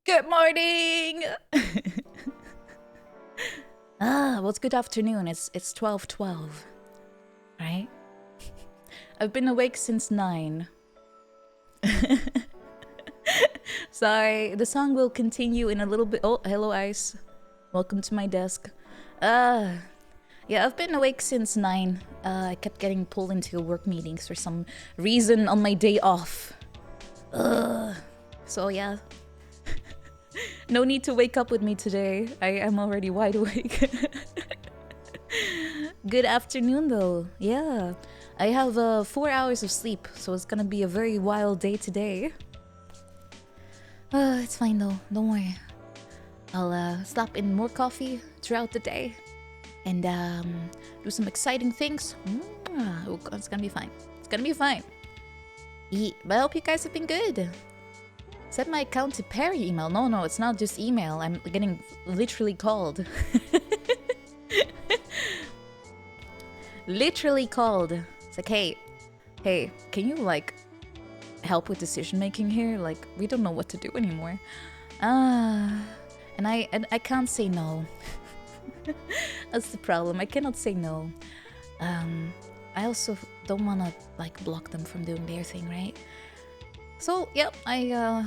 Good morning! Well, it's good afternoon. It's 12:12, right? I've been awake since 9. Sorry, the song will continue in a little bit. Oh, hello, Ice. Welcome to my desk. Yeah, I've been awake since 9. I kept getting pulled into work meetings for some reason on my day off. So yeah. No need to wake up with me today. I am already wide awake. Good afternoon, though. Yeah. I have 4 hours of sleep, so it's gonna be a very wild day today. It's fine, though. Don't worry. I'll slap in more coffee throughout the day and do some exciting things. Oh, it's gonna be fine. It's gonna be fine. Yeah, but I hope you guys have been good. Set my account to Perry email. No, it's not just email. I'm getting literally called. Literally called. It's like, hey, can you like help with decision making here? Like, we don't know what to do anymore. And I can't say no. That's the problem. I cannot say no. I also don't wanna like block them from doing their thing, right? So yep, I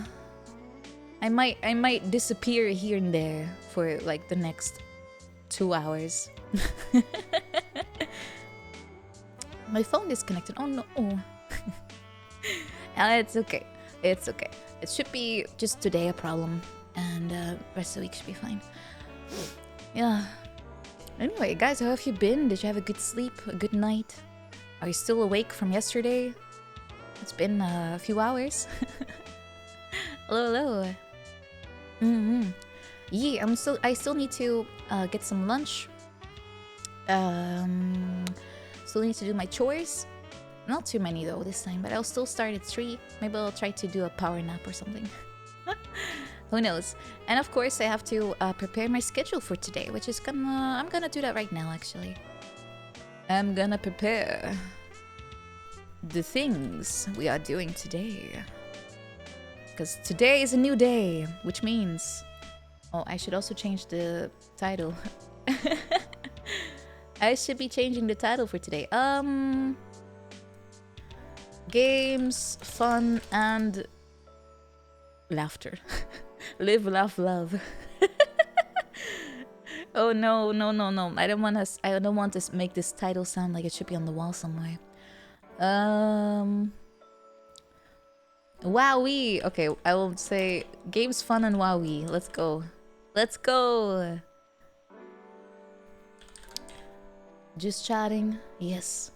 might disappear here and there for like the next 2 hours. My phone disconnected. Oh no. It's okay. It's okay. It should be just today a problem, and rest of the week should be fine. Yeah. Anyway, guys, how have you been? Did you have a good sleep? A good night? Are you still awake from yesterday? It's been a few hours. Hello. Yeah, I still need to get some lunch. Still need to do my chores. Not too many though this time, but I'll still start at 3. Maybe I'll try to do a power nap or something. Who knows? And of course, I have to prepare my schedule for today, which is I'm gonna do that right now, actually. I'm gonna prepare the things we are doing today. Because today is a new day, which means... Oh, I should also change the title. I should be changing the title for today. Games, fun, and laughter. Live, laugh, love. Oh no. I don't want to make this title sound like it should be on the wall somewhere. Wowee. Okay, I will say games, fun, and wowee. Let's go. Just chatting. Yes.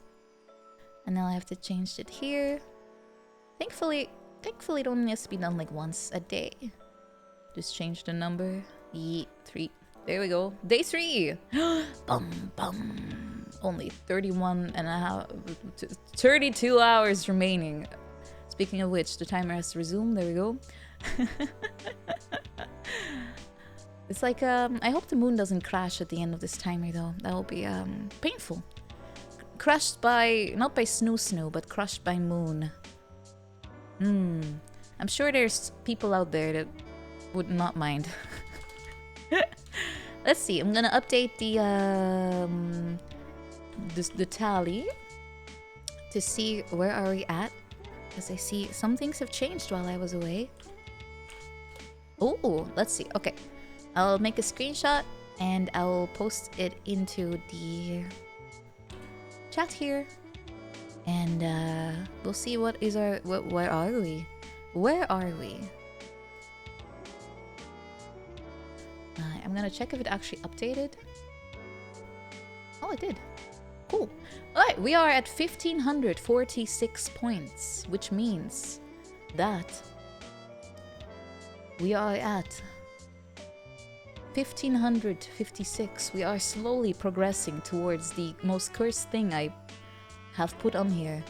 And now I have to change it here. Thankfully it only has to be done like once a day. Just change the number. 3. There we go. Day 3. Bum. Only 31 and a half, 32 hours remaining. Speaking of which, the timer has to resume. There we go. It's like, I hope the moon doesn't crash at the end of this timer though. That will be painful. Crushed by, not by snoo, but crushed by moon. I'm sure there's people out there that would not mind. Let's see, I'm gonna update the tally to see where are we at. Because I see some things have changed while I was away. Oh, let's see. Okay, I'll make a screenshot and I'll post it into the chat here. And we'll see what is our... Where are we? I'm gonna check if it actually updated. Oh, it did. Cool. Alright, we are at 1,546 points, which means that we are at 1,556. We are slowly progressing towards the most cursed thing I have put on here.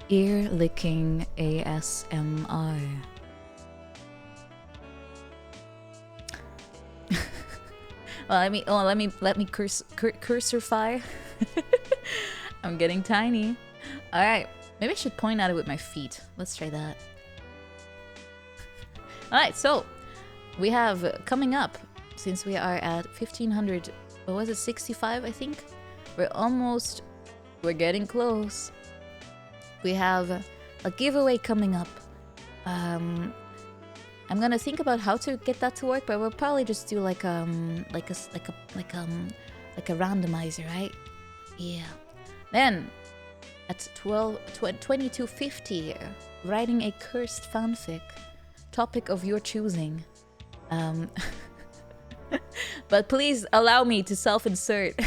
Ear licking ASMR. Well, let me cursorify. I'm getting tiny. All right, maybe I should point at it with my feet. Let's try that. All right, so we have coming up, since we are at 1500, what was it, 65, I think? We're getting close. We have a giveaway coming up. I'm gonna think about how to get that to work, but we'll probably just do like a randomizer, right? Yeah. Then at 2250, writing a cursed fanfic, topic of your choosing. But please allow me to self-insert.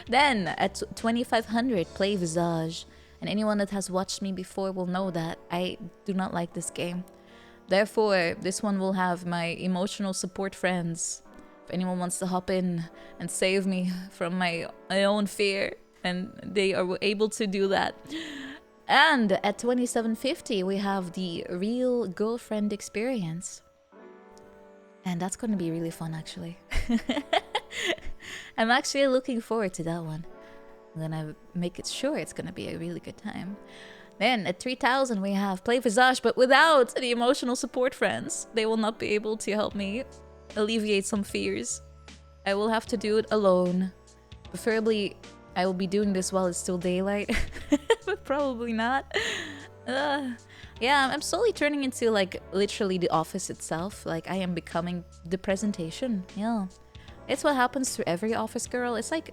Then at 2500, play Visage. And anyone that has watched me before will know that I do not like this game. Therefore, this one will have my emotional support friends. If anyone wants to hop in and save me from my own fear, and they are able to do that. And at 2750, we have the real girlfriend experience. And that's going to be really fun, actually. I'm actually looking forward to that one. I'm gonna make it sure it's gonna be a really good time. Then at 3000 we have play Visage, but without the emotional support friends. They will not be able to help me alleviate some fears. I will have to do it alone. Preferably, I will be doing this while it's still daylight. But probably not. Yeah, I'm slowly turning into like literally the office itself. Like I am becoming the presentation. Yeah. It's what happens to every office girl. It's like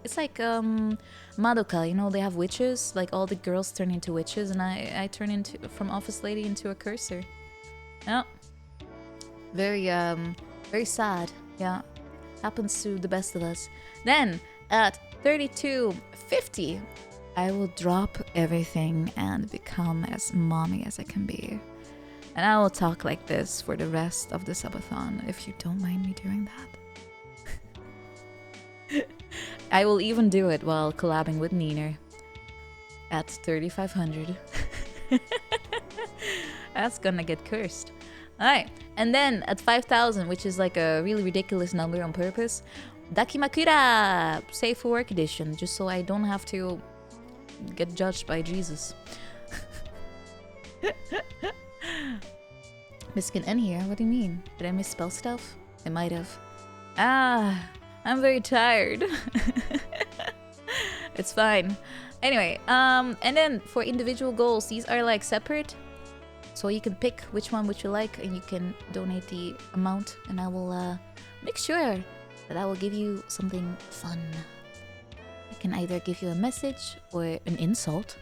Madoka, you know, they have witches. Like all the girls turn into witches, and I turn into from office lady into a cursor. Yeah. Very sad. Yeah. Happens to the best of us. Then at 3250, I will drop everything and become as mommy as I can be. And I will talk like this for the rest of the subathon, if you don't mind me doing that. I will even do it while collabing with Neener at 3500. That's gonna get cursed. Alright, and then at 5000, which is like a really ridiculous number on purpose, Dakimakura! Safe for Work Edition, just so I don't have to get judged by Jesus. Miskin N here, what do you mean? Did I misspell stuff? I might have. I'm very tired. It's fine. Anyway, and then for individual goals, these are like separate. So you can pick which one would you like, and you can donate the amount, and I will make sure that I will give you something fun. I can either give you a message or an insult.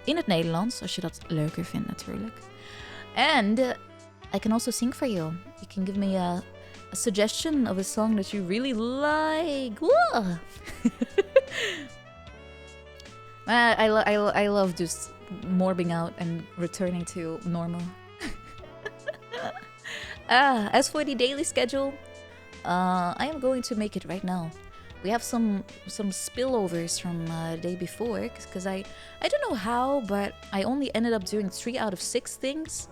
In het Nederlands, als je dat leuker vindt natuurlijk. And I can also sing for you. You can give me a suggestion of a song that you really like. I love just morbing out and returning to normal. As for the daily schedule, I am going to make it right now. We have some spillovers from the day before, because I don't know how, but I only ended up doing 3 out of 6 things.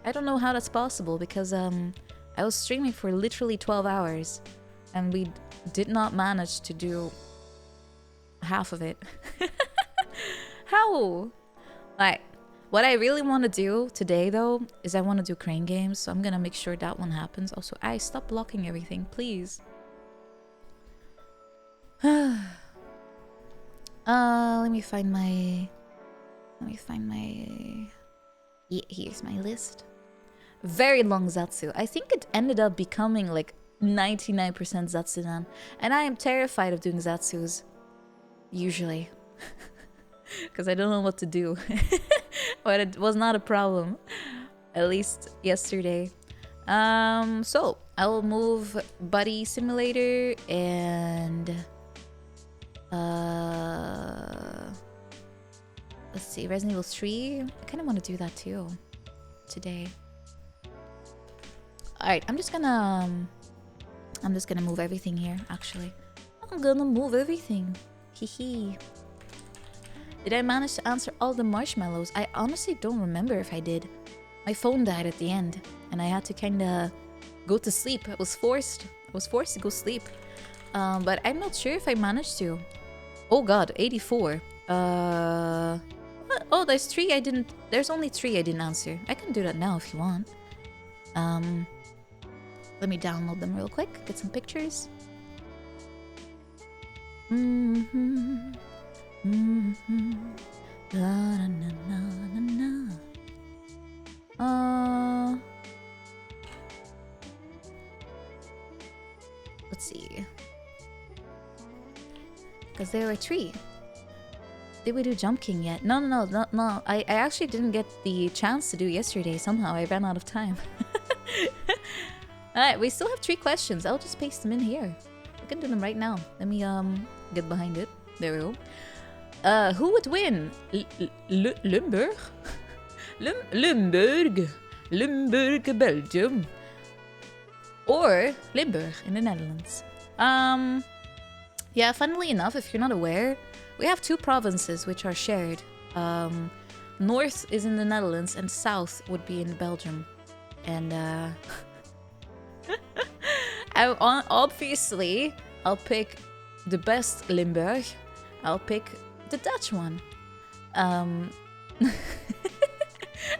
I don't know how that's possible, because I was streaming for literally 12 hours, and we did not manage to do half of it. How? Like, what I really want to do today, though, is I want to do crane games, so I'm gonna make sure that one happens. Also, stop blocking everything, please. Let me find my... Yeah, here's my list. Very long Zatsu. I think it ended up becoming like 99% Zatsudan. And I am terrified of doing Zatsus. Usually. Because I don't know what to do. But it was not a problem. At least yesterday. So, I will move Buddy Simulator and... let's see, Resident Evil 3. I kind of want to do that too. Today. Alright, I'm just gonna move everything here, actually. I'm gonna move everything. Hehe. Did I manage to answer all the marshmallows? I honestly don't remember if I did. My phone died at the end, and I had to kinda go to sleep. I was forced to go sleep. But I'm not sure if I managed to. Oh god, 84. What? Oh, there's only 3 I didn't answer. I can do that now if you want. Let me download them real quick. Get some pictures. La, na, na, na, na. Let's see. Because there were 3. Did we do Jump King yet? No. I actually didn't get the chance to do yesterday. Somehow I ran out of time. Alright, we still have 3 questions. I'll just paste them in here. We can do them right now. Let me get behind it. There we go. Who would win? Limburg? Limburg, Belgium. Or Limburg in the Netherlands. Yeah, funnily enough, if you're not aware, we have 2 provinces which are shared. North is in the Netherlands and south would be in Belgium. And obviously, I'll pick the best Limburg. I'll pick the Dutch one. I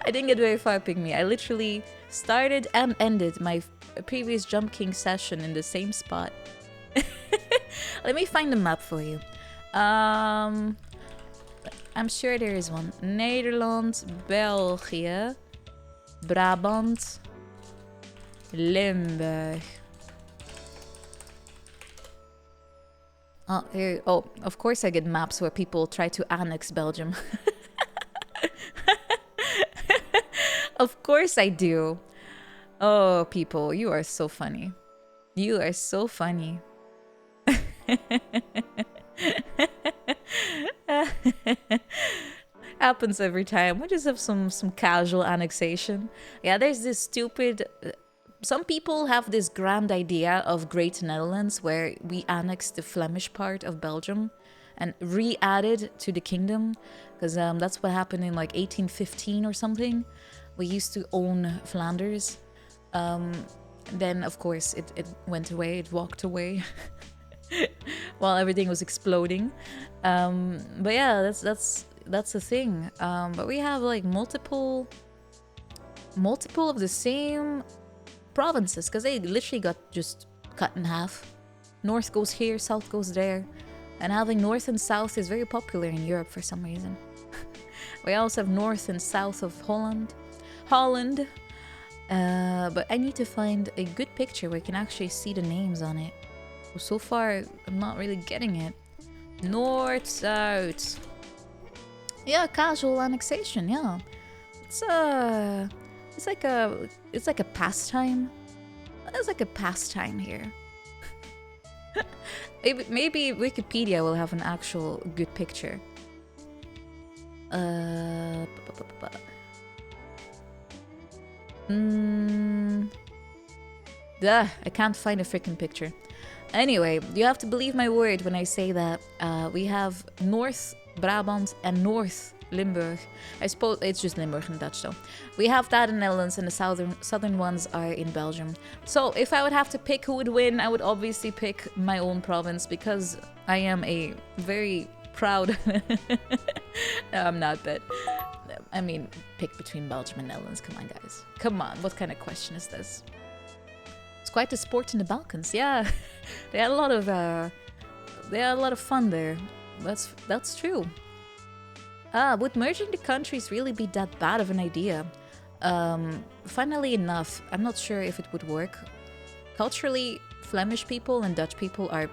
didn't get very far picking me. I literally started and ended my previous Jump King session in the same spot. Let me find the map for you. I'm sure there is one. Nederland, België, Brabant, Limburg. Oh, here. Oh, of course I get maps where people try to annex Belgium. Of course I do. Oh, people, you are so funny. You are so funny. Happens every time. We just have some casual annexation. Yeah, there's this stupid... some people have this grand idea of Great Netherlands where we annexed the Flemish part of Belgium and re-added to the kingdom. Because that's what happened in like 1815 or something. We used to own Flanders. Then, of course, it went away. It walked away. While everything was exploding. But yeah, that's the thing. But we have like multiple of the same provinces because they literally got just cut in half. North goes here, south goes there. And having north and south is very popular in Europe for some reason. We also have north and south of Holland. But I need to find a good picture where you can actually see the names on it. So far, I'm not really getting it. North, south. Yeah, casual annexation. Yeah, it's like a pastime. It's like a pastime here. Maybe Wikipedia will have an actual good picture. I can't find a freaking picture. Anyway, you have to believe my word when I say that we have North Brabant and North Limburg. I suppose it's just Limburg in Dutch though. We have that in the Netherlands and the southern ones are in Belgium. So if I would have to pick who would win, I would obviously pick my own province because I am a very proud... No, I'm not, but... I mean, pick between Belgium and Netherlands. Come on, guys. Come on, what kind of question is this? It's quite a sport in the Balkans, yeah. They had a lot of fun there. That's true. Would merging the countries really be that bad of an idea? Funnily enough, I'm not sure if it would work. Culturally, Flemish people and Dutch people they're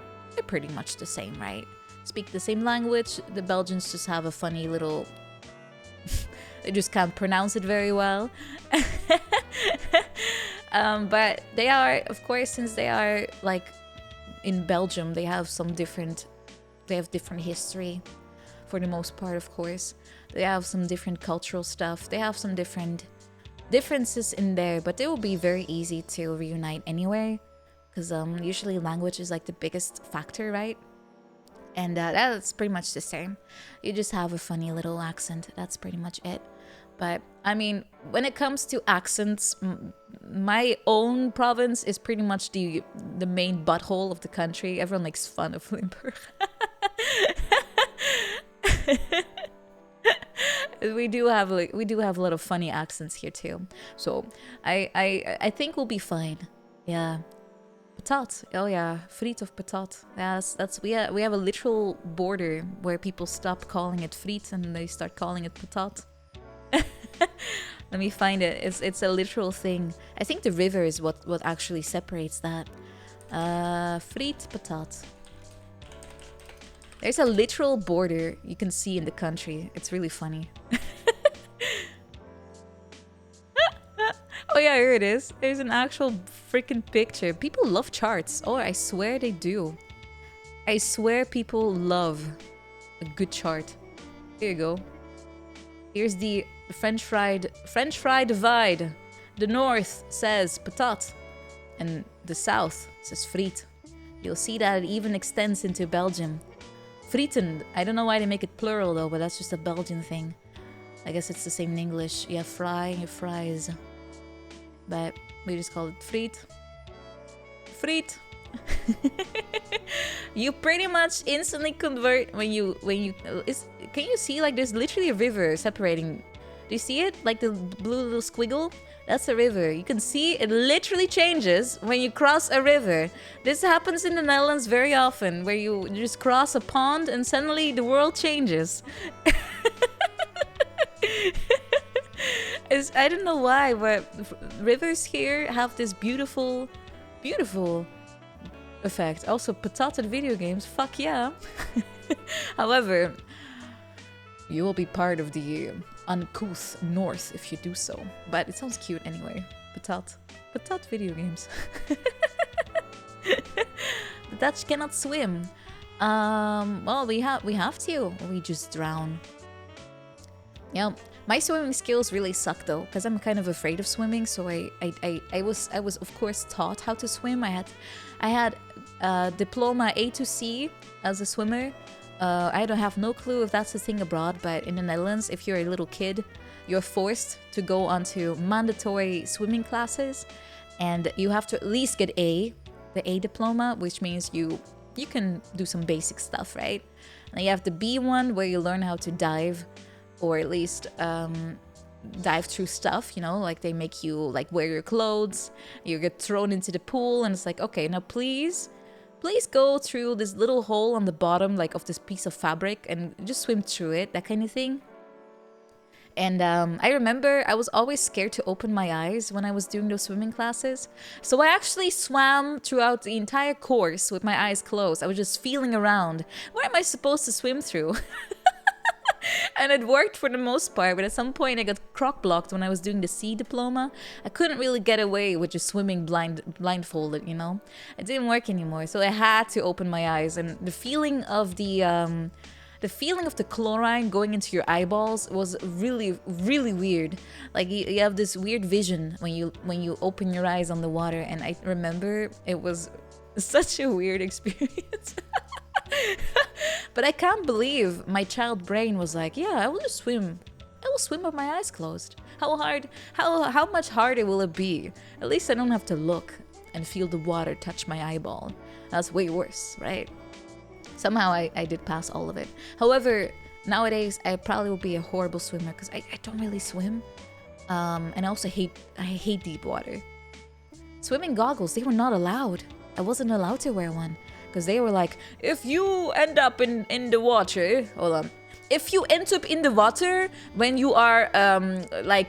pretty much the same, right? Speak the same language. The Belgians just have a funny little... They just can't pronounce it very well. But they are, of course, since they are like in Belgium, they have different history for the most part, of course. They have some different cultural stuff. They have some different differences in there, but it will be very easy to reunite anyway. Because usually language is like the biggest factor, right? And that's pretty much the same. You just have a funny little accent. That's pretty much it. But, I mean, when it comes to accents, my own province is pretty much the main butthole of the country. Everyone makes fun of Limburg. we do have a lot of funny accents here too. So, I think we'll be fine. Yeah. Patat. Oh yeah, friet of patat. Yeah, that's we have a literal border where people stop calling it friet and they start calling it patat. Let me find it. It's a literal thing. I think the river is what actually separates that. Friet patat. There's a literal border you can see in the country. It's really funny. Oh yeah, here it is. There's an actual freaking picture. People love charts. Oh, I swear they do. I swear people love a good chart. Here you go. Here's the French fry divide. The north says patat, and the south says friet. You'll see that it even extends into Belgium. Frieten. I don't know why they make it plural though, but that's just a Belgian thing. I guess it's the same in English. You have fry and you have fries. But we just call it friet. Friet. You pretty much instantly convert when you can you see, like, there's literally a river separating. Do you see it? Like the blue little squiggle? That's a river. You can see it literally changes when you cross a river. This happens in the Netherlands very often, where you just cross a pond and suddenly the world changes. I don't know why, but rivers here have this beautiful, beautiful effect. Also, patat video games, fuck yeah. However, you will be part of the uncouth north if you do so. But it sounds cute anyway. Patat video games. The Dutch cannot swim. Well, we have to. We just drown. Yeah. My swimming skills really suck though, because I'm kind of afraid of swimming. So I was of course taught how to swim. I had diploma A to C as a swimmer. I don't have no clue if that's the thing abroad, but in the Netherlands, if you're a little kid, you're forced to go onto mandatory swimming classes, and you have to at least get the A diploma, which means you can do some basic stuff, right? And you have the B one where you learn how to dive. Or at least dive through stuff, you know, like they make you like wear your clothes, you get thrown into the pool, and it's like, okay, now please go through this little hole on the bottom, like of this piece of fabric, and just swim through it, that kind of thing. And I remember I was always scared to open my eyes when I was doing those swimming classes. So I actually swam throughout the entire course with my eyes closed. I was just feeling around. Where am I supposed to swim through? And it worked for the most part, but at some point I got crock-blocked when I was doing the C diploma. I couldn't really get away with just swimming blindfolded, you know? It didn't work anymore, so I had to open my eyes. And the feeling of the chlorine going into your eyeballs was really, really weird. Like you have this weird vision when you open your eyes on the water, and I remember it was such a weird experience. But I can't believe my child brain was like, yeah, I will just swim. I will swim with my eyes closed. How much harder will it be? At least I don't have to look and feel the water touch my eyeball. That's way worse, right? Somehow I did pass all of it. However, nowadays I probably will be a horrible swimmer because I don't really swim. And I also hate deep water. Swimming goggles, they were not allowed. I wasn't allowed to wear one. Because they were like, if you end up in the water, hold on. If you end up in the water when you are,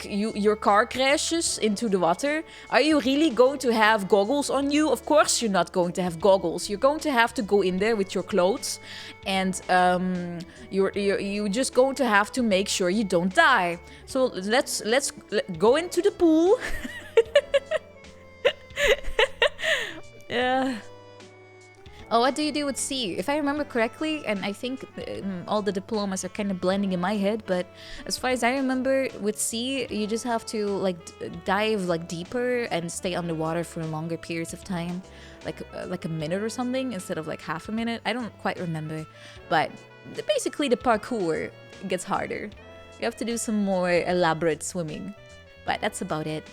your car crashes into the water, are you really going to have goggles on you? Of course you're not going to have goggles. You're going to have to go in there with your clothes, and you're just going to have to make sure you don't die. So let's go into the pool. Yeah. Oh, what do you do with C? If I remember correctly, and I think all the diplomas are kind of blending in my head, but as far as I remember, with C, you just have to like dive like deeper and stay underwater for longer periods of time, like a minute or something instead of like half a minute. I don't quite remember, but basically the parkour gets harder. You have to do some more elaborate swimming, but that's about it.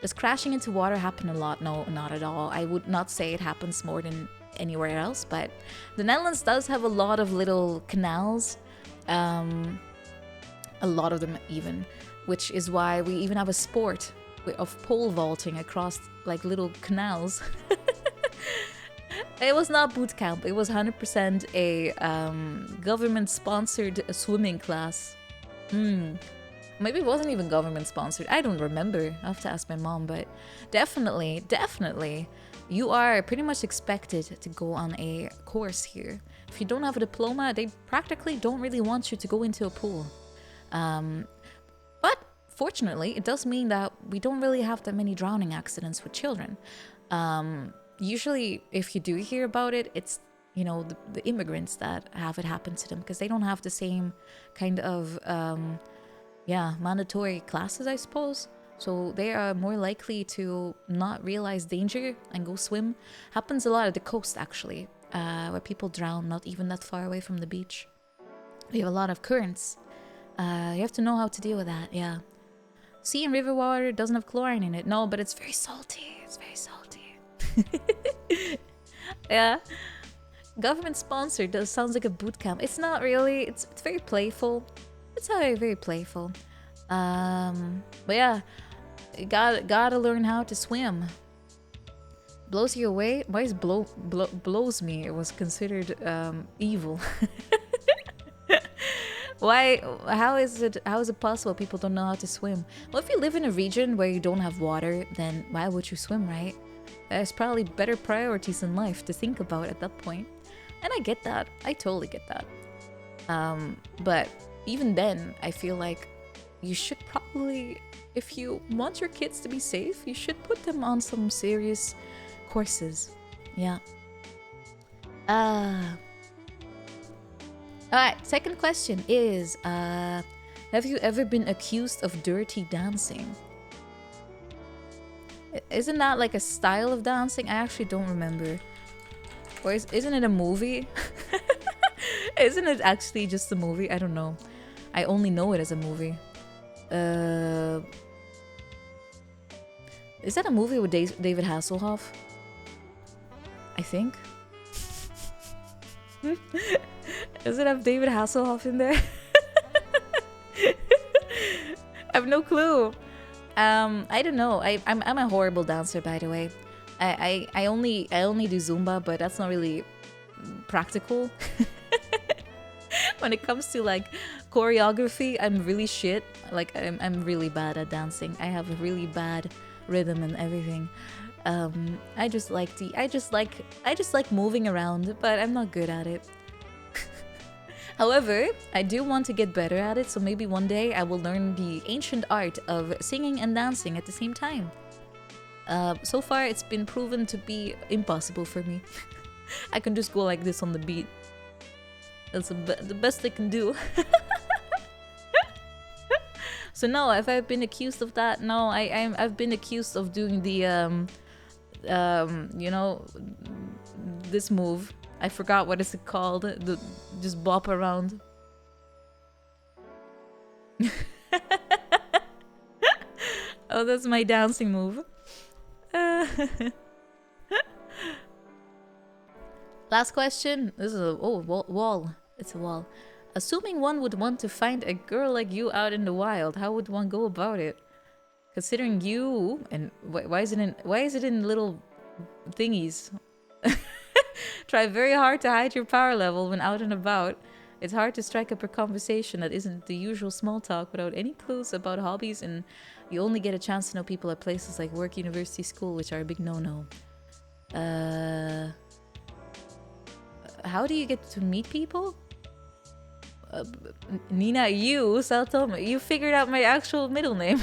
Does crashing into water happen a lot? No, not at all. I would not say it happens more than anywhere else, but the Netherlands does have a lot of little canals, a lot of them even, which is why we even have a sport of pole vaulting across like little canals. It was not boot camp. It was 100% a government-sponsored swimming class. Maybe it wasn't even government-sponsored. I don't remember. I have to ask my mom. But definitely, you are pretty much expected to go on a course here. If you don't have a diploma, they practically don't really want you to go into a pool. But fortunately, it does mean that we don't really have that many drowning accidents with children. Usually, if you do hear about it, it's, you know, the immigrants that have it happen to them because they don't have the same kind of, mandatory classes, I suppose. So they are more likely to not realize danger and go swim. Happens a lot at the coast, actually, where people drown not even that far away from the beach. We have a lot of currents. You have to know how to deal with that, yeah. Sea and river water doesn't have chlorine in it. No, but it's very salty. It's very salty. Yeah. Government sponsored sounds like a boot camp. It's not really. It's very playful. It's very, very playful. But yeah, you gotta learn how to swim. Blows you away? Why is blows me? It was considered evil. Why? How is it possible people don't know how to swim? Well, if you live in a region where you don't have water, then why would you swim, right? There's probably better priorities in life to think about at that point. And I get that. I totally get that. But even then, I feel like you should probably, if you want your kids to be safe, you should put them on some serious courses. Yeah. Alright, second question is, have you ever been accused of dirty dancing? Isn't that like a style of dancing? I actually don't remember. Or isn't it a movie? Isn't it actually just a movie? I don't know. I only know it as a movie. Is that a movie with David Hasselhoff? I think. Does it have David Hasselhoff in there? I have no clue. I don't know. I'm a horrible dancer, by the way. I only do Zumba, but that's not really practical. When it comes to like choreography, I'm really shit. Like I'm really bad at dancing. I have a really bad rhythm and everything. I just like moving around, but I'm not good at it. However, I do want to get better at it, so maybe one day I will learn the ancient art of singing and dancing at the same time. So far, it's been proven to be impossible for me. I can just go like this on the beat. That's the best I can do. So no, have I been accused of that? No, I've been accused of doing the you know, this move. I forgot what is it called. The just bop around. Oh, that's my dancing move. Last question. This is a wall. It's a wall. Assuming one would want to find a girl like you out in the wild, how would one go about it? Considering you and why is it in little thingies? Try very hard to hide your power level when out and about. It's hard to strike up a conversation that isn't the usual small talk without any clues about hobbies, and you only get a chance to know people at places like work, university, school, which are a big no-no. How do you get to meet people? Nina, Saotome, you figured out my actual middle name.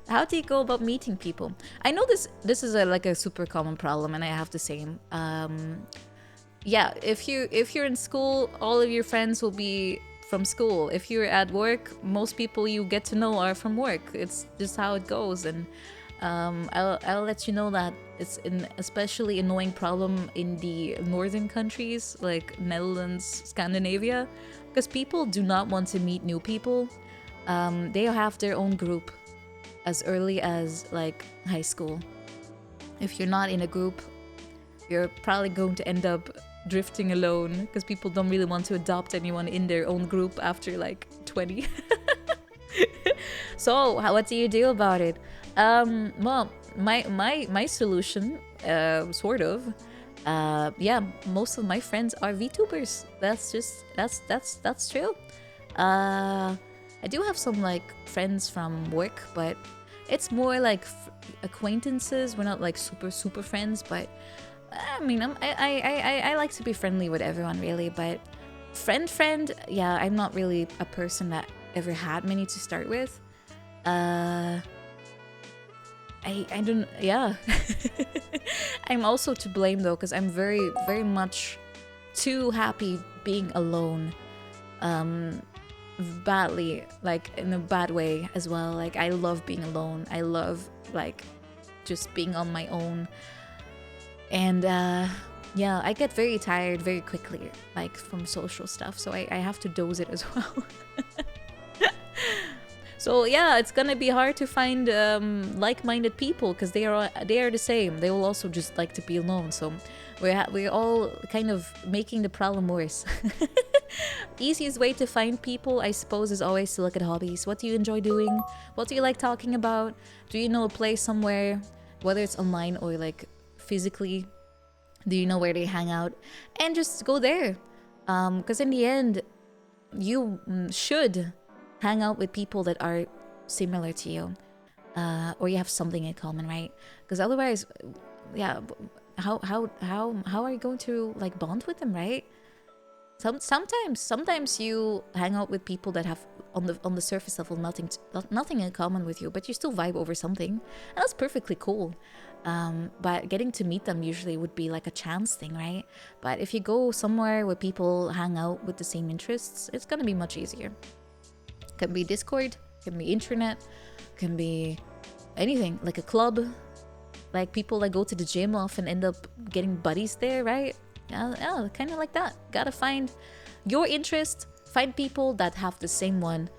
How do you go about meeting people? I know this is like a super common problem, and I have the same. Yeah, if you're in school, all of your friends will be from school. If you're at work, most people you get to know are from work. It's just how it goes, and I'll let you know that it's an especially annoying problem in the northern countries like Netherlands, Scandinavia, because people do not want to meet new people. They have their own group as early as like high school. If you're not in a group, you're probably going to end up drifting alone because people don't really want to adopt anyone in their own group after like 20. So, what do you do about it? Well, my solution, sort of, yeah, most of my friends are VTubers. That's true. I do have some like friends from work, but it's more like acquaintances. We're not like super friends, but I mean, I like to be friendly with everyone really, but friend, yeah, I'm not really a person that ever had many to start with. I don't, yeah. I'm also to blame though, because I'm very much too happy being alone. Badly, like in a bad way as well. Like I love being alone. I love like just being on my own. And yeah, I get very tired very quickly, like from social stuff. So I have to dose it as well. So yeah, it's gonna be hard to find like-minded people because they are the same. They will also just like to be alone. So we're all kind of making the problem worse. Easiest way to find people, I suppose, is always to look at hobbies. What do you enjoy doing? What do you like talking about? Do you know a place somewhere, whether it's online or like physically? Do you know where they hang out? And just go there. Because in the end, you should hang out with people that are similar to you, or you have something in common, right? Because otherwise, yeah, how are you going to like bond with them, right? Sometimes you hang out with people that have on the surface level nothing in common with you, but you still vibe over something, and that's perfectly cool. But getting to meet them usually would be like a chance thing, right? But if you go somewhere where people hang out with the same interests, it's gonna be much easier. Can be Discord, can be internet, can be anything, like a club, like people that go to the gym often end up getting buddies there, right? Yeah, kind of like that. Gotta find your interest, find people that have the same one,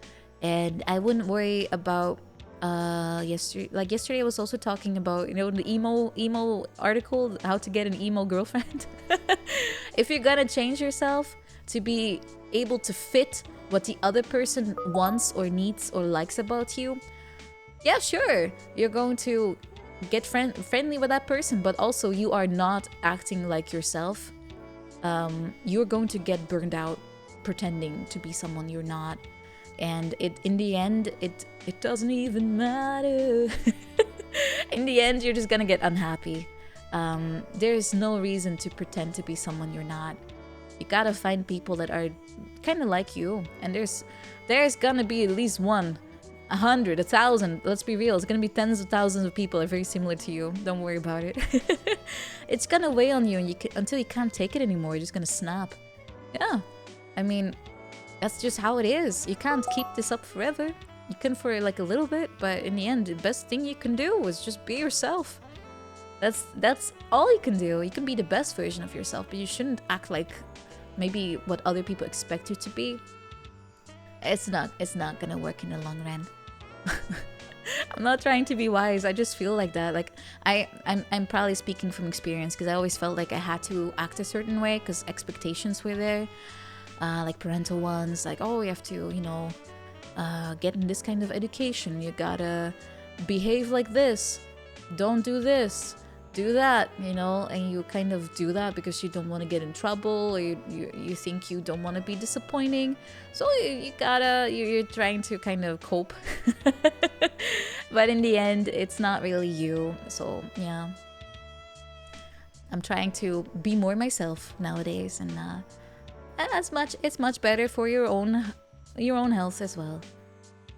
and I wouldn't worry about yesterday I was also talking about, you know, the emo article, how to get an emo girlfriend. If you're gonna change yourself to be able to fit what the other person wants or needs or likes about you, yeah, sure, you're going to get friendly with that person, but also you are not acting like yourself. You're going to get burned out pretending to be someone you're not, and in the end it doesn't even matter. In the end, you're just gonna get unhappy. There's no reason to pretend to be someone you're not. You gotta find people that are kind of like you, and there's gonna be at least 100, 1,000. Let's be real, it's gonna be tens of thousands of people that are very similar to you. Don't worry about it. It's gonna weigh on you, and until you can't take it anymore, you're just gonna snap. Yeah, I mean, that's just how it is. You can't keep this up forever. You can for like a little bit, but in the end, the best thing you can do is just be yourself. That's all you can do. You can be the best version of yourself, but you shouldn't act like maybe what other people expect you to be. It's not gonna work in the long run. I'm not trying to be wise. I just feel like that. Like I'm probably speaking from experience, because I always felt like I had to act a certain way because expectations were there, like parental ones. Like, oh, you have to, you know, get in this kind of education. You gotta behave like this. Don't do this. Do that, you know, and you kind of do that because you don't want to get in trouble, or you think you don't want to be disappointing, so you're trying to kind of cope. But in the end, it's not really you. So yeah, I'm trying to be more myself nowadays, and it's much better for your own health as well.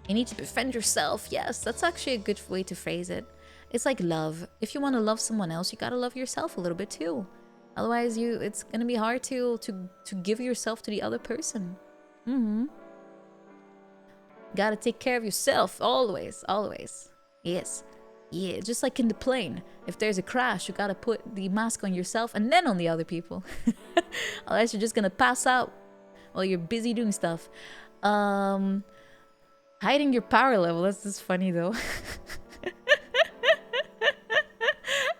You need to befriend yourself. Yes, that's actually a good way to phrase it. It's like love. If you want to love someone else, you gotta love yourself a little bit too. Otherwise, it's gonna be hard to give yourself to the other person. Gotta take care of yourself always. Yes. Yeah, just like in the plane. If there's a crash, you gotta put the mask on yourself and then on the other people. Otherwise, you're just gonna pass out while you're busy doing stuff. Hiding your power level. That's just funny though.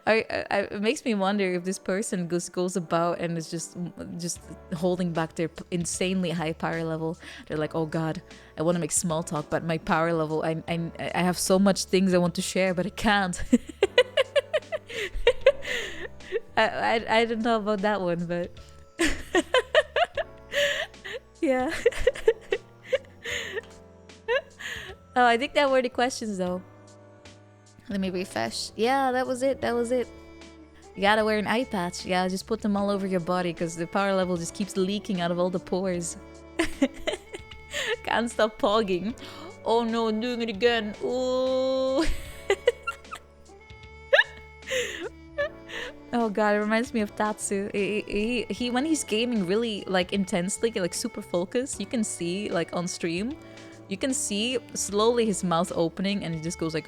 it makes me wonder if this person goes about and is just holding back their insanely high power level. They're like, oh god, I want to make small talk, but my power level, I have so much things I want to share, but I can't. I don't know about that one, but yeah. Oh, I think that were the questions though. Let me refresh. Yeah, that was it. You gotta wear an eye patch. Yeah, just put them all over your body because the power level just keeps leaking out of all the pores. Can't stop pogging. Oh no, I'm doing it again. Ooh. Oh god, it reminds me of Tatsu. He when he's gaming really like intensely, like super focused, you can see like on stream, you can see slowly his mouth opening and he just goes like.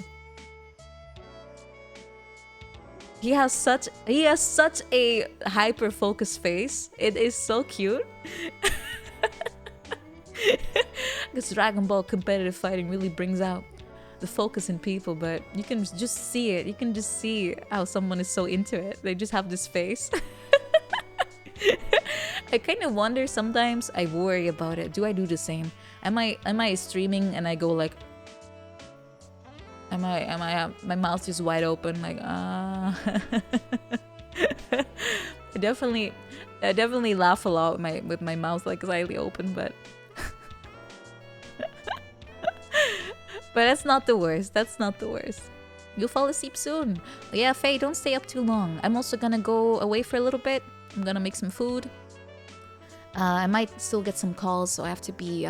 He has such a hyper focused face. It is so cute. Because Dragon Ball competitive fighting really brings out the focus in people, but you can just see it. You can just see how someone is so into it. They just have this face. I kind of wonder sometimes. I worry about it. Do I do the same? Am I streaming and I go like? Am I my mouth just wide open like I definitely laugh a lot with my mouth like slightly open, but but that's not the worst. You'll fall asleep soon. But yeah, Faye, don't stay up too long. I'm also gonna go away for a little bit. I'm gonna make some food. I might still get some calls, so I have to be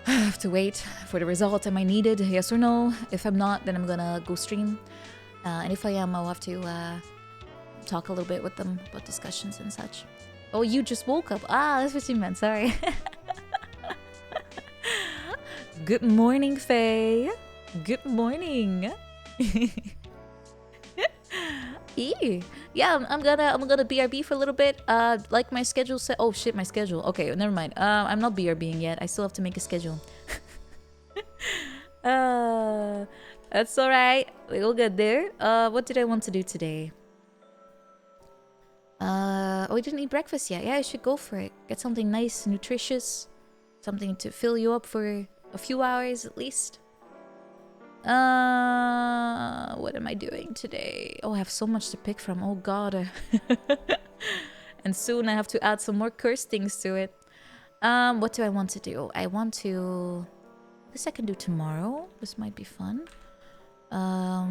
I have to wait for the result. Am I needed? Yes or no? If I'm not, then I'm gonna go stream. And if I am, I'll have to talk a little bit with them about discussions and such. Oh, you just woke up. Ah, that's what you meant. Sorry. Good morning, Faye. Good morning. Yeah, I'm gonna BRB for a little bit. Like my schedule said. Oh shit, my schedule. Okay, never mind. I'm not BRBing yet. I still have to make a schedule. That's alright. We'll get there. What did I want to do today? Oh, we didn't eat breakfast yet. Yeah, I should go for it. Get something nice, nutritious, something to fill you up for a few hours at least. What am I doing today? Oh, I have so much to pick from. Oh god. And soon I have to add some more curse things to it. What do I want to do? I want to... This I can do tomorrow. This might be fun. Oh,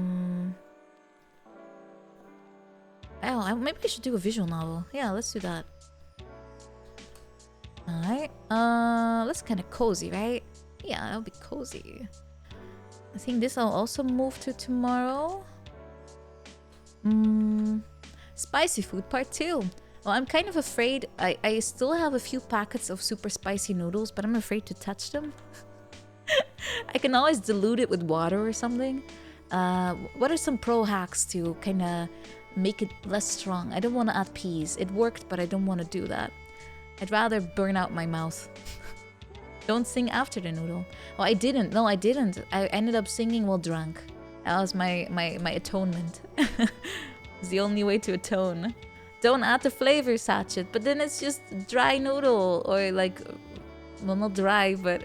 maybe I should do a visual novel. Yeah, let's do that. Alright. That's kind of cozy, right? Yeah, that'll be cozy. I think this I'll also move to tomorrow. Spicy food part 2. Well, I'm kind of afraid. I still have a few packets of super spicy noodles, but I'm afraid to touch them. I can always dilute it with water or something. What are some pro hacks to kind of make it less strong? I don't want to add peas. It worked, but I don't want to do that. I'd rather burn out my mouth. Don't sing after the noodle. Well, I didn't. No, I didn't. I ended up singing while drunk. That was my atonement. It's the only way to atone. Don't add the flavor, Satchet. But then it's just dry noodle. Or like... Well, not dry, but...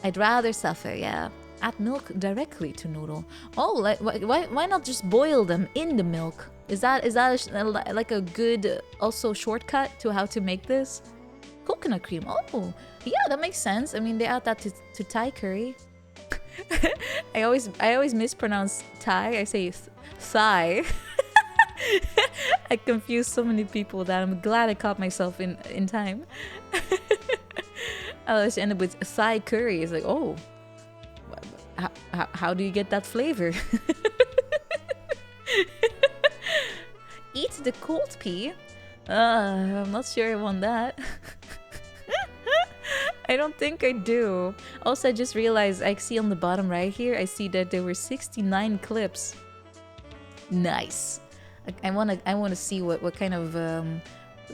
I'd rather suffer, yeah. Add milk directly to noodle. Oh, like, why not just boil them in the milk? Is that like a good also shortcut to how to make this? Coconut cream. Oh, yeah, that makes sense. I mean, they add that to Thai curry. I always mispronounce Thai. I say Thai. I confuse so many people with that. I'm glad I caught myself in time. I always end up with Thai curry. It's like, oh, how do you get that flavor? Eat the cold pea? I'm not sure I want that. I don't think I do. Also, I just realized I see on the bottom right here, I see that there were 69 clips. Nice. I wanna see what kind of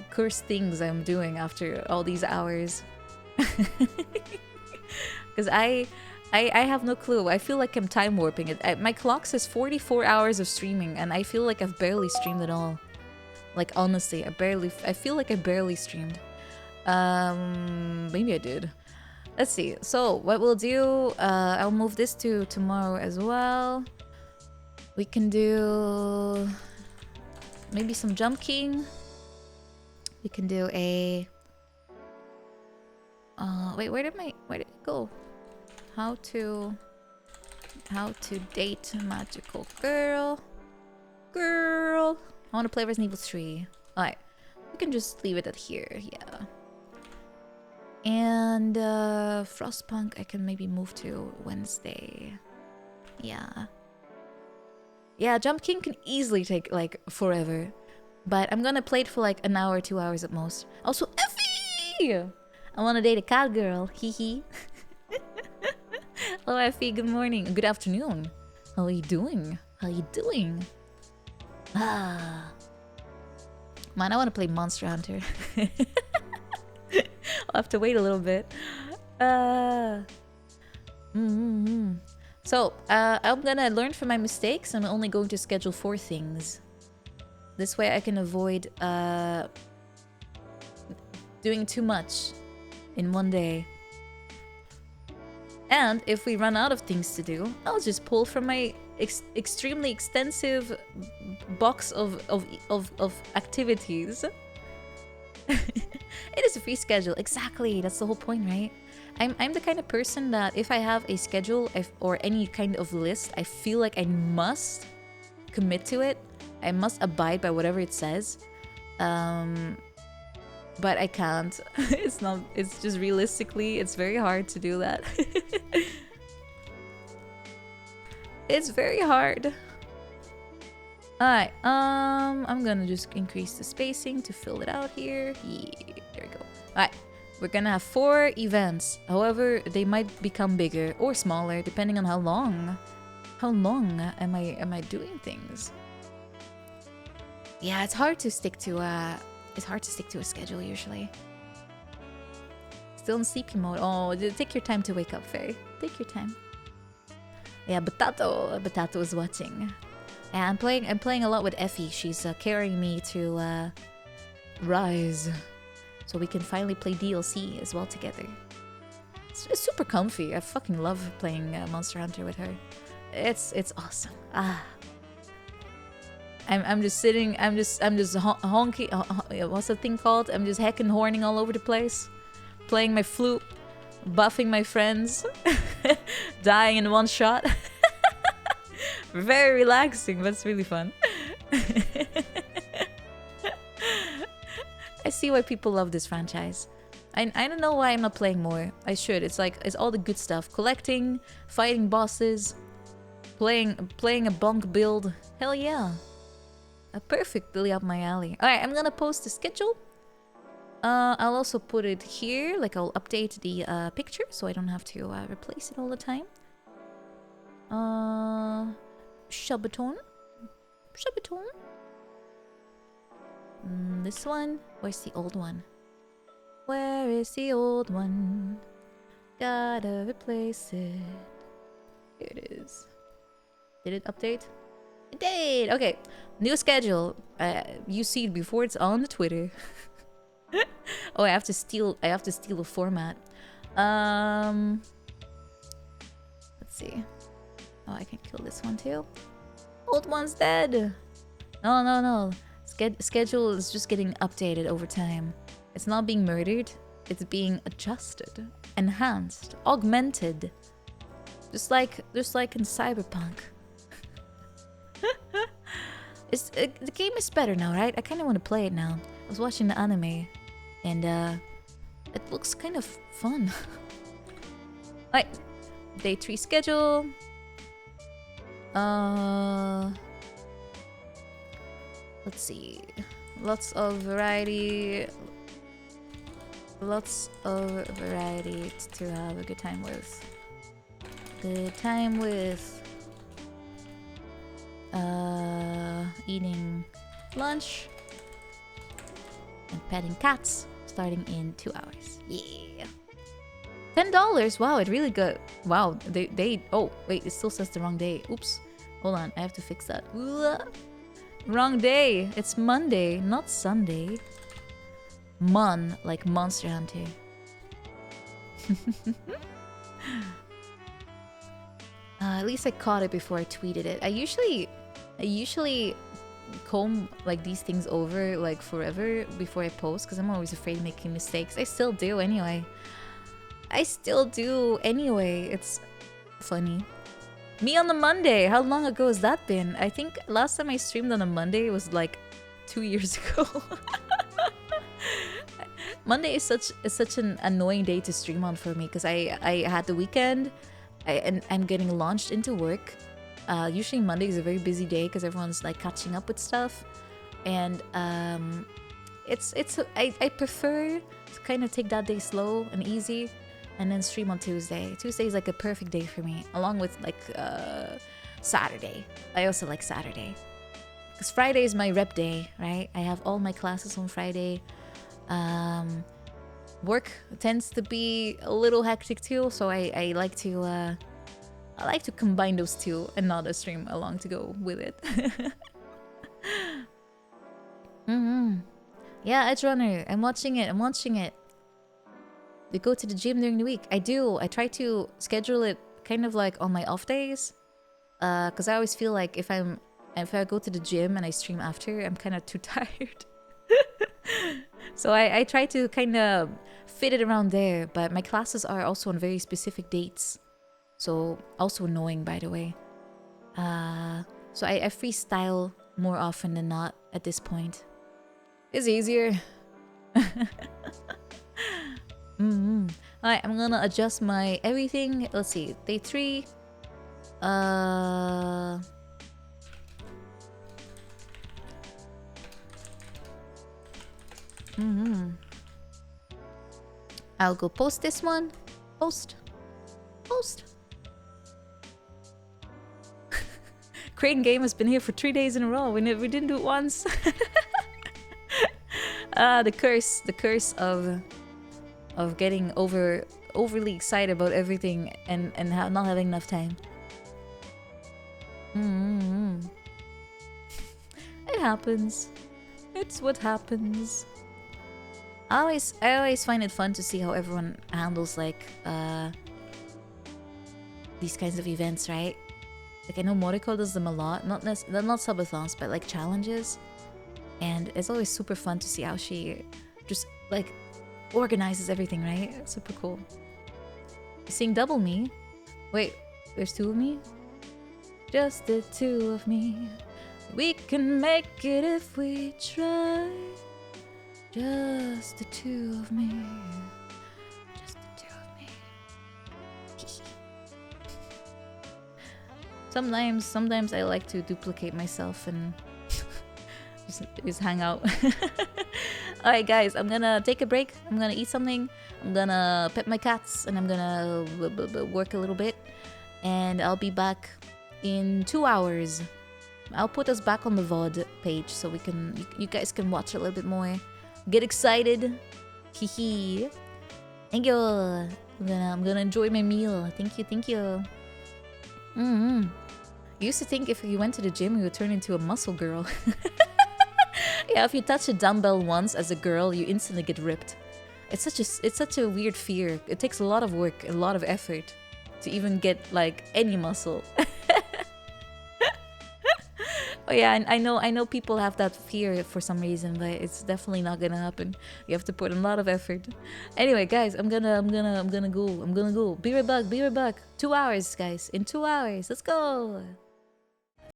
cursed things I'm doing after all these hours. Because I have no clue. I feel like I'm time warping it. My clock says 44 hours of streaming, and I feel like I've barely streamed at all. Like, honestly, I feel like I barely streamed. Maybe I did. Let's see. So, what we'll do, I'll move this to tomorrow as well. We can do maybe some Jump King. We can do a... wait, where did it go? How to date a magical girl. Girl. I want to play Resident Evil 3. Alright. We can just leave it at here, yeah. And Frostpunk I can maybe move to Wednesday. Yeah. Yeah, Jump King can easily take like forever. But I'm gonna play it for like an hour, 2 hours at most. Also, Effie! I wanna date a cat girl. Hee hee. Hello Effie, good morning. Good afternoon. How are you doing? How are you doing? Ah. Man, I wanna play Monster Hunter. I'll have to wait a little bit. So, I'm gonna learn from my mistakes. I'm only going to schedule 4 things. This way I can avoid doing too much in one day. And if we run out of things to do, I'll just pull from my extremely extensive box of activities. It is a free schedule. Exactly. That's the whole point, right? I'm the kind of person that if I have a schedule or any kind of list, I feel like I must commit to it. I must abide by whatever it says. But I can't. It's just realistically, it's very hard to do that. It's very hard. Alright, I'm gonna just increase the spacing to fill it out here. Yeah, there we go. Alright, we're gonna have 4 events. However, they might become bigger or smaller depending on how long am I doing things. Yeah, it's hard to stick to a schedule usually. Still in sleepy mode. Oh, take your time to wake up, Faye. Take your time. Yeah, Batato is watching. Yeah, I'm playing a lot with Effie. She's carrying me to Rise, so we can finally play DLC as well together. It's super comfy. I fucking love playing Monster Hunter with her. It's awesome. Ah. I'm just sitting. I'm just honky. What's the thing called? I'm just heckin' horning all over the place, playing my flute, buffing my friends, dying in one shot. Very relaxing, but it's really fun. I see why people love this franchise. I don't know why I'm not playing more. I should. It's all the good stuff. Collecting, fighting bosses, playing a bonk build. Hell yeah. Perfectly up my alley. Alright, I'm gonna post the schedule. I'll also put it here. Like, I'll update the picture so I don't have to replace it all the time. Subathon. This one. Where's the old one? Where is the old one? Gotta replace it. Here it is. Did it update? It did! Okay. New schedule. You see it before it's on the Twitter. Oh, I have to steal a format. Let's see. Oh, I can kill this one too. Old one's dead. No. Schedule is just getting updated over time. It's not being murdered. It's being adjusted, enhanced, augmented. Just like in Cyberpunk. The game is better now, right? I kind of want to play it now. I was watching the anime, and it looks kind of fun. Alright, day 3 schedule. Let's see. Lots of variety. Lots of variety to have a good time with. Eating lunch and petting cats starting in 2 hours. Yeah. $10. Wow, it really got. Wow, they. Oh wait, it still says the wrong day. Oops. Hold on, I have to fix that. Wrong day. It's Monday, not Sunday. Like Monster Hunter. At least I caught it before I tweeted it. I usually comb like these things over like forever before I post because I'm always afraid of making mistakes. I still do anyway. It's funny. Me on the Monday. How long ago has that been? I think last time I streamed on a Monday was like 2 years ago. Monday is such an annoying day to stream on for me because I had the weekend and I'm getting launched into work. Usually Monday is a very busy day because everyone's like catching up with stuff, and I prefer to kind of take that day slow and easy, and then stream on Tuesday. Tuesday is like a perfect day for me, along with like Saturday. I also like Saturday because Friday is my rep day, right? I have all my classes on Friday. Work tends to be a little hectic too, so I like to combine those two and not a stream along to go with it. Yeah, Edge Runner. I'm watching it. We go to the gym during the week. I do. I try to schedule it kind of like on my off days. Cause I always feel like if I go to the gym and I stream after, I'm kind of too tired. So I try to kind of fit it around there, but my classes are also on very specific dates. So also annoying, by the way. So I freestyle more often than not at this point. It's easier. Alright, I'm gonna adjust my everything. Let's see, day 3. I'll go post this one. Post. Crane Game has been here for 3 days in a row. We didn't do it once. The curse of getting overly excited about everything and not having enough time. It happens. It's what happens. I always find it fun to see how everyone handles like these kinds of events, right? Like I know Moriko does them a lot, not subathons, but like challenges, and it's always super fun to see how she just like organizes everything, right? It's super cool. You seeing double me? Wait, there's 2 of me? Just the 2 of me. We can make it if we try. Just the 2 of me. Just the 2 of me. Sometimes I like to duplicate myself and just hang out. Alright guys, I'm gonna take a break. I'm gonna eat something. I'm gonna pet my cats and I'm gonna work a little bit. And I'll be back in 2 hours. I'll put us back on the VOD page so you guys can watch a little bit more. Get excited. Hee. Thank you. I'm gonna enjoy my meal. Thank you. I used to think if you went to the gym you would turn into a muscle girl. Yeah, if you touch a dumbbell once as a girl, you instantly get ripped. It's such a weird fear. It takes a lot of work, a lot of effort to even get like any muscle. Oh yeah, I know people have that fear for some reason, but it's definitely not gonna happen. You have to put in a lot of effort. Anyway, guys, I'm gonna go. Be right back. 2 hours, guys. In 2 hours. Let's go.